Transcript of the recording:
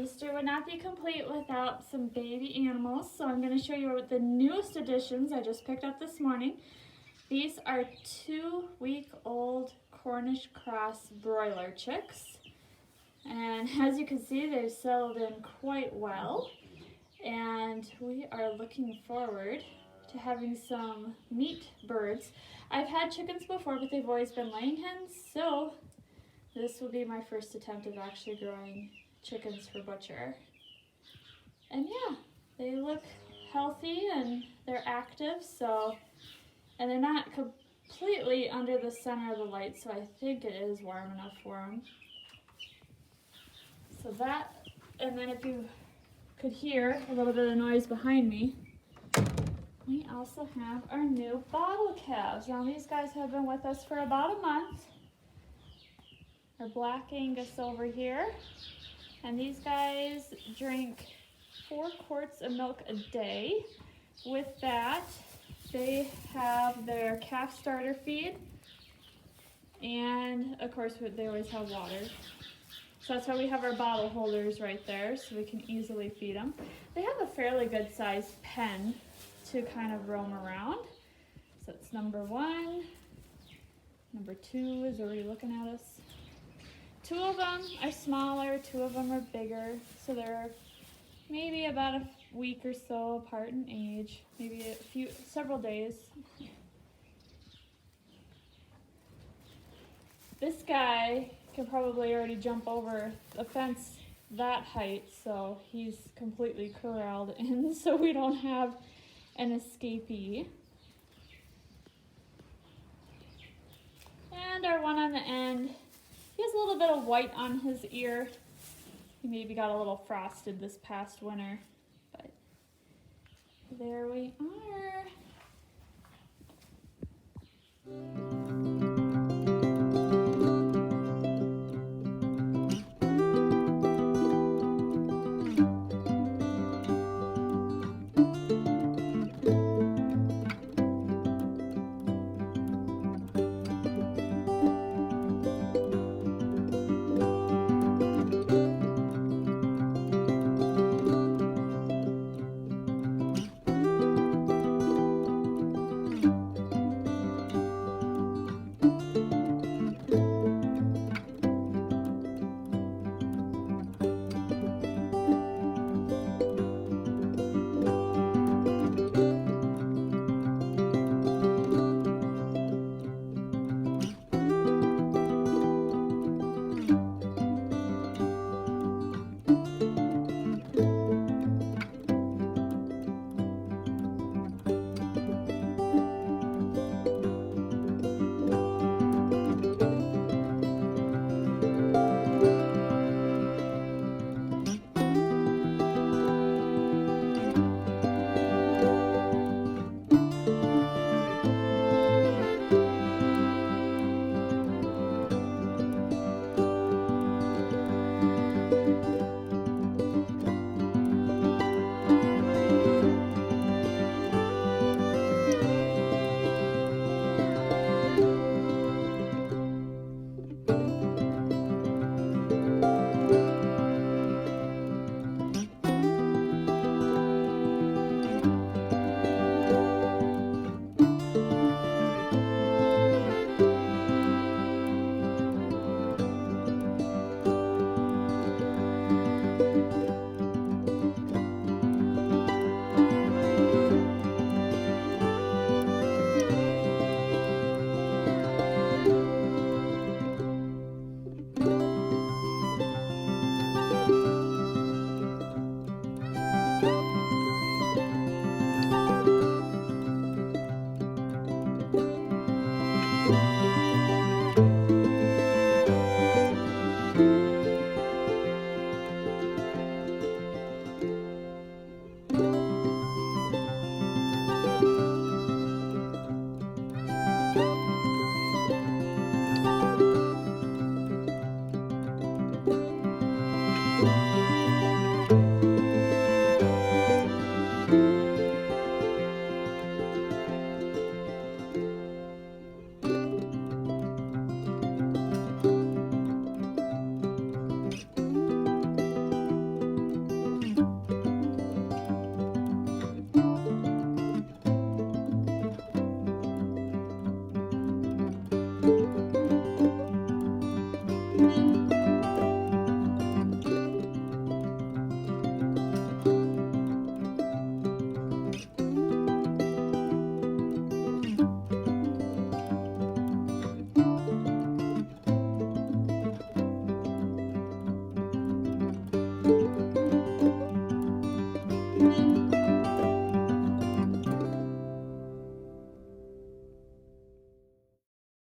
Easter would not be complete without some baby animals, so I'm going to show you the newest additions I just picked up this morning. These are 2-week-old Cornish cross broiler chicks, and as you can see, they've settled in quite well, and we are looking forward to having some meat birds. I've had chickens before, but they've always been laying hens, so this will be my first attempt of actually growing chickens for butcher. And yeah, they look healthy and they're active, so, and they're not completely under the center of the light, so I think it is warm enough for them. So that, and then if you could hear a little bit of noise behind me, we also have our new bottle calves. Now these guys have been with us for about a month. Our Black Angus over here, and these guys drink 4 quarts of milk a day. With that, they have their calf starter feed, and of course they always have water. So that's why we have our bottle holders right there, so we can easily feed them. They have a fairly good sized pen to kind of roam around. So it's number 1. Number 2 is already looking at us. 2 of them are smaller, 2 of them are bigger, so they're maybe about a week or so apart in age, maybe several days. This guy can probably already jump over the fence that height, so he's completely corralled in, so we don't have an escapee. And our one on the end, he has a little bit of white on his ear. He maybe got a little frosted this past winter, but there we are.